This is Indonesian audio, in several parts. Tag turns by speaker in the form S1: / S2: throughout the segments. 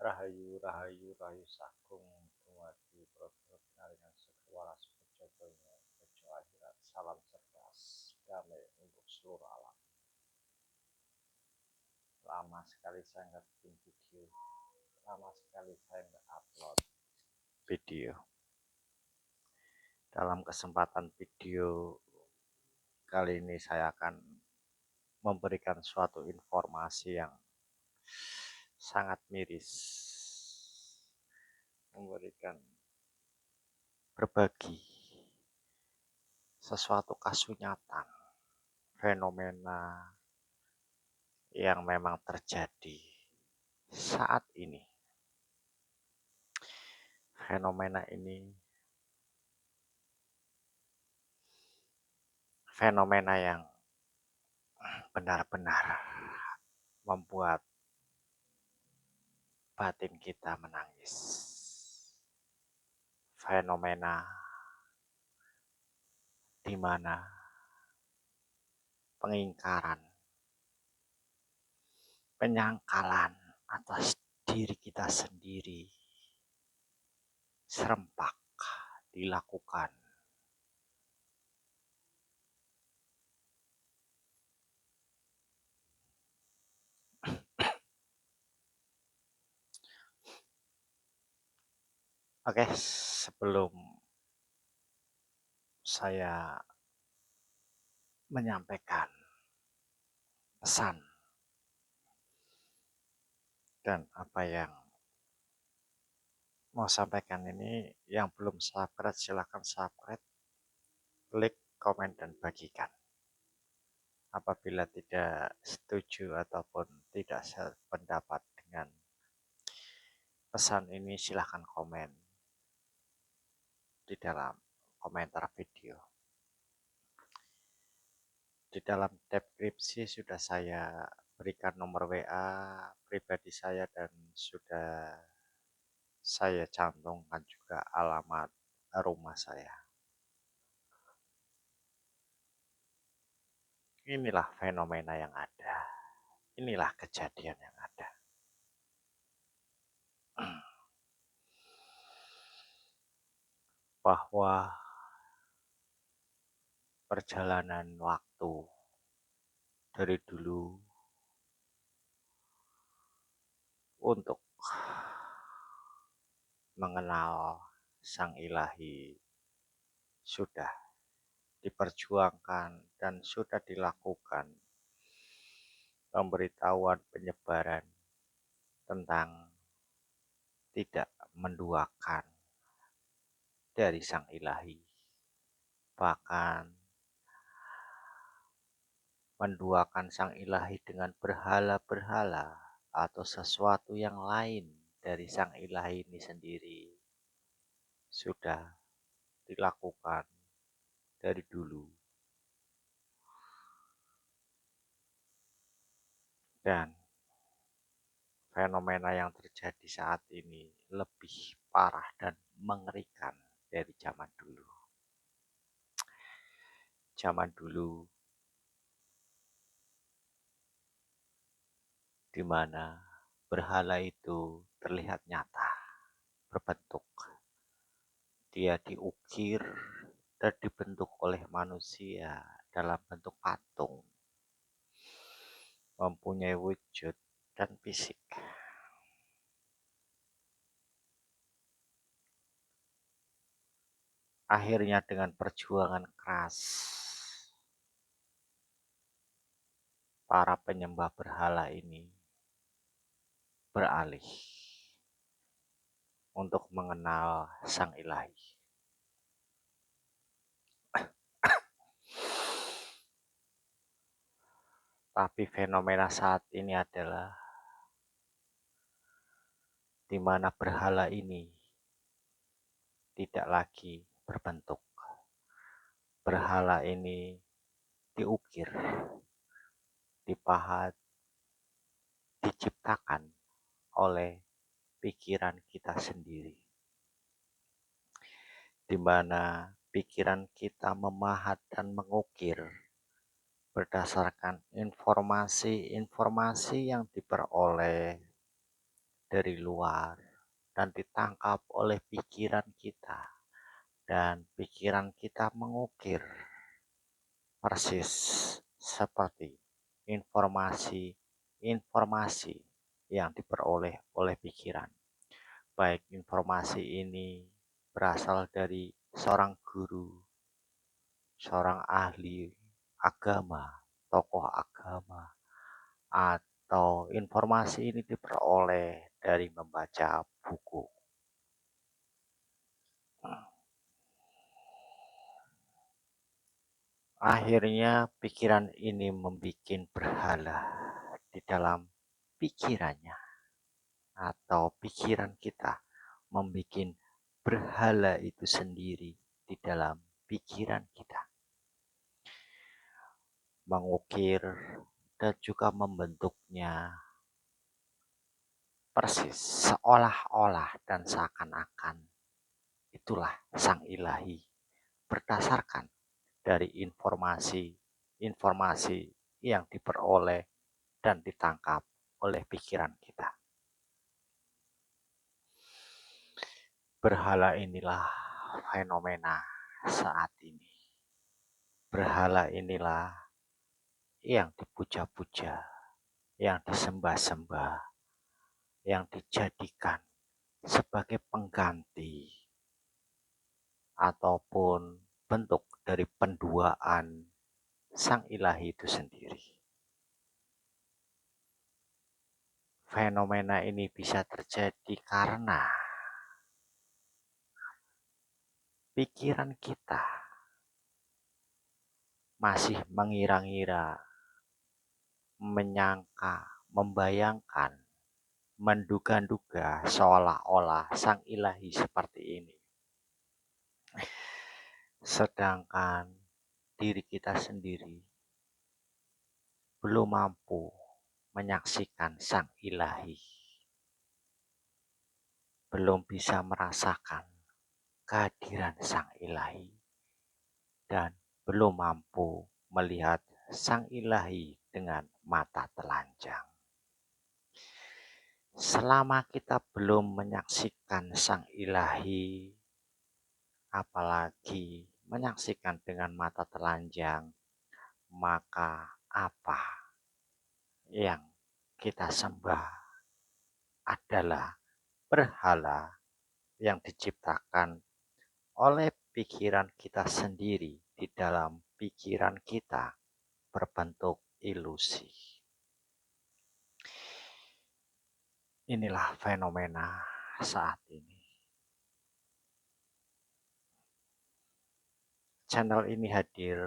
S1: Rahayu, rahayu, rahayu sagung dumadi praja pinaringan sekewaras bejo donya bejo akhirat. Salam cerdas damai untuk seluruh alam. Lama sekali saya nggak bikin video, lama sekali saya nggak upload video. Dalam kesempatan video kali ini saya akan memberikan suatu informasi yang sangat miris, berbagi sesuatu kasunyatan, fenomena yang memang terjadi saat ini. Fenomena ini fenomena yang benar-benar membuat batin kita menangis. Fenomena di mana pengingkaran, penyangkalan atas diri kita sendiri serempak dilakukan. Oke, sebelum saya menyampaikan pesan dan apa yang mau sampaikan ini, yang belum subscribe silahkan subscribe, klik, komen, dan bagikan. Apabila tidak setuju ataupun tidak sependapat dengan pesan ini, silahkan komen di dalam komentar video. Di dalam deskripsi sudah saya berikan nomor WA pribadi saya dan sudah saya cantumkan juga alamat rumah saya. Inilah fenomena yang ada. Inilah kejadian yang ada. Bahwa perjalanan waktu dari dulu untuk mengenal Sang Ilahi sudah diperjuangkan dan sudah dilakukan pemberitahuan penyebaran tentang tidak menduakan dari Sang Ilahi, bahkan menduakan Sang Ilahi dengan berhala-berhala atau sesuatu yang lain dari Sang Ilahi ini sendiri sudah dilakukan dari dulu. Dan fenomena yang terjadi saat ini lebih parah dan mengerikan dari zaman dulu. Zaman dulu di mana berhala itu terlihat nyata, berbentuk. Dia diukir dan dibentuk oleh manusia dalam bentuk patung, mempunyai wujud dan fisik. Akhirnya dengan perjuangan keras, para penyembah berhala ini beralih untuk mengenal Sang Ilahi. Tapi fenomena saat ini adalah di mana berhala ini tidak lagi berbentuk. Berhala ini diukir, dipahat, diciptakan oleh pikiran kita sendiri. Di mana pikiran kita memahat dan mengukir berdasarkan informasi-informasi yang diperoleh dari luar dan ditangkap oleh pikiran kita, dan pikiran kita mengukir persis seperti informasi-informasi yang diperoleh oleh pikiran. Baik informasi ini berasal dari seorang guru, seorang ahli agama, tokoh agama, atau informasi ini diperoleh dari membaca buku. Akhirnya pikiran ini membuat berhala di dalam pikirannya, atau pikiran kita membuat berhala itu sendiri di dalam pikiran kita, mengukir dan juga membentuknya persis seolah-olah dan seakan-akan itulah sang ilahi, berdasarkan dari informasi yang diperoleh dan ditangkap oleh pikiran kita. Berhala inilah fenomena saat ini. Berhala inilah yang dipuja-puja, yang disembah-sembah, yang dijadikan sebagai pengganti ataupun bentuk dari penduaan sang ilahi itu sendiri. Fenomena ini bisa terjadi karena pikiran kita masih mengira-ngira, menyangka, membayangkan, menduga-duga seolah-olah sang ilahi seperti ini. Sedangkan diri kita sendiri belum mampu menyaksikan sang ilahi, belum bisa merasakan kehadiran sang ilahi, dan belum mampu melihat sang ilahi dengan mata telanjang. Selama kita belum menyaksikan sang ilahi, apalagi menyaksikan dengan mata telanjang, maka apa yang kita sembah adalah berhala yang diciptakan oleh pikiran kita sendiri di dalam pikiran kita berbentuk ilusi. Inilah fenomena saat ini. Channel ini hadir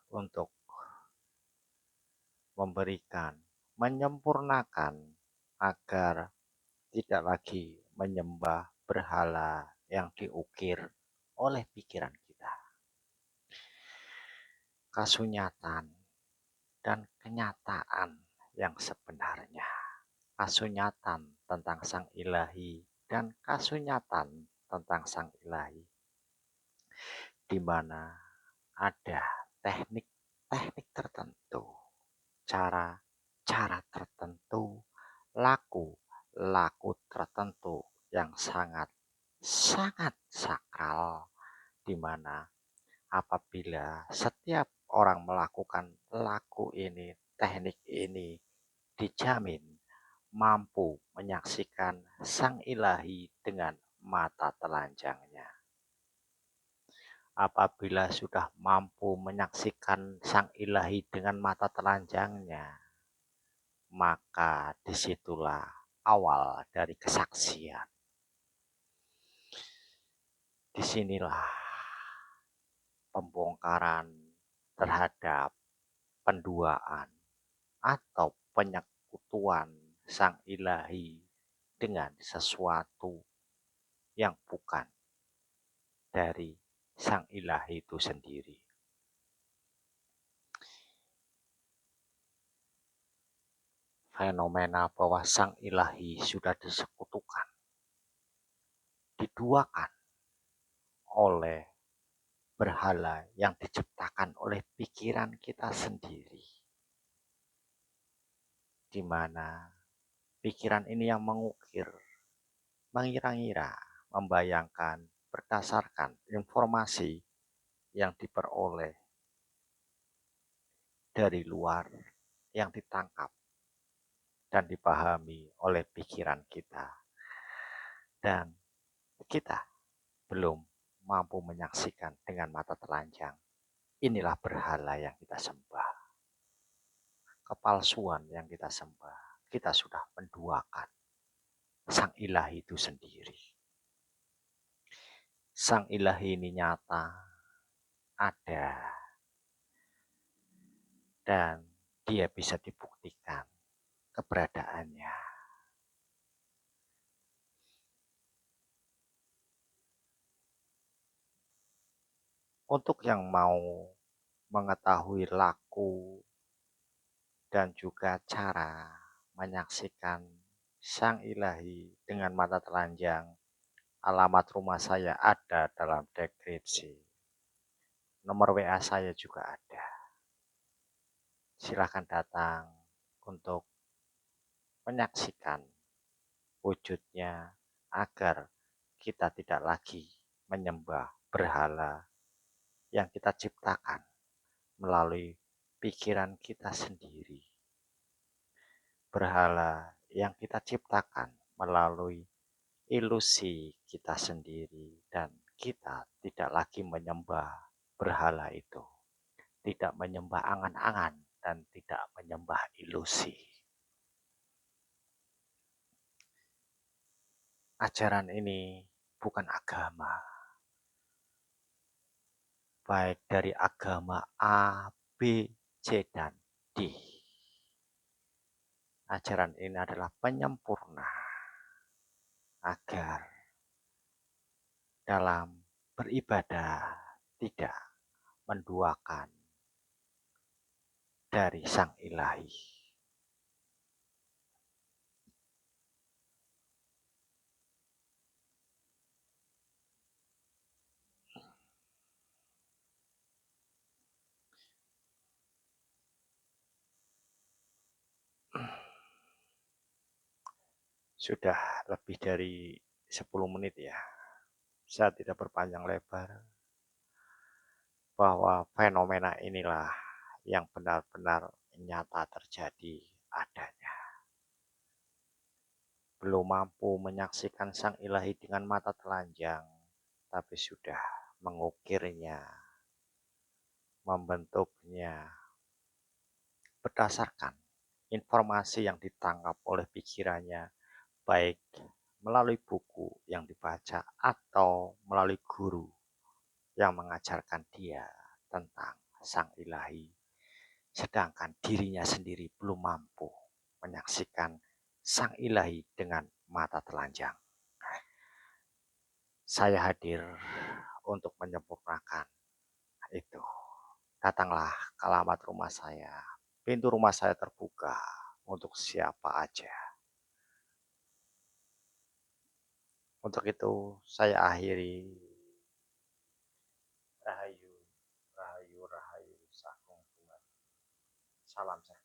S1: untuk memberikan, menyempurnakan agar tidak lagi menyembah berhala yang diukir oleh pikiran kita. Kasunyatan dan kenyataan yang sebenarnya. Kasunyatan tentang sang ilahi dan kasunyatan tentang sang ilahi, di mana ada teknik-teknik tertentu, cara tertentu, laku tertentu yang sangat sakral, di mana apabila setiap orang melakukan laku ini, teknik ini, dijamin mampu menyaksikan sang ilahi dengan mata telanjangnya. Apabila sudah mampu menyaksikan sang ilahi dengan mata telanjangnya, maka disitulah awal dari kesaksian. Disinilah pembongkaran terhadap penduaan atau penyekutuan sang ilahi dengan sesuatu yang bukan dari sang ilahi itu sendiri. Fenomena bahwa sang ilahi sudah disekutukan, diduakan oleh berhala yang diciptakan oleh pikiran kita sendiri, di mana Pikiran ini yang mengukir, mengira-ngira, membayangkan berdasarkan informasi yang diperoleh dari luar, yang ditangkap dan dipahami oleh pikiran kita. Dan kita belum mampu menyaksikan dengan mata telanjang. Inilah berhala yang kita sembah. Kepalsuan yang kita sembah. Kita sudah menduakan Sang Ilahi itu sendiri. Sang Ilahi ini nyata, ada, dan dia bisa dibuktikan keberadaannya. Untuk yang mau mengetahui laku dan juga cara menyaksikan Sang Ilahi dengan mata telanjang, alamat rumah saya ada dalam deskripsi. Nomor WA saya juga ada. Silakan datang untuk menyaksikan wujudnya agar kita tidak lagi menyembah berhala yang kita ciptakan melalui pikiran kita sendiri. Berhala yang kita ciptakan melalui ilusi kita sendiri dan kita tidak lagi menyembah berhala itu. Tidak menyembah angan-angan dan tidak menyembah ilusi. Ajaran ini bukan agama. Baik dari agama A, B, C, dan D. Ajaran ini adalah penyempurna agar dalam beribadah tidak menduakan dari Sang Ilahi. Sudah lebih dari 10 menit ya. Saya tidak berpanjang lebar bahwa fenomena inilah yang benar-benar nyata terjadi adanya. Belum mampu menyaksikan Sang Ilahi dengan mata telanjang, tapi sudah mengukirnya, membentuknya berdasarkan informasi yang ditangkap oleh pikirannya, baik melalui buku yang dibaca atau melalui guru yang mengajarkan dia tentang Sang Ilahi. Sedangkan dirinya sendiri belum mampu menyaksikan Sang Ilahi dengan mata telanjang. Saya hadir untuk menyempurnakan itu. Datanglah ke alamat rumah saya. Pintu rumah saya terbuka untuk siapa aja. Untuk itu saya akhiri. Rahayu, rahayu, rahayu, sakung Tuhan. Salam sehat.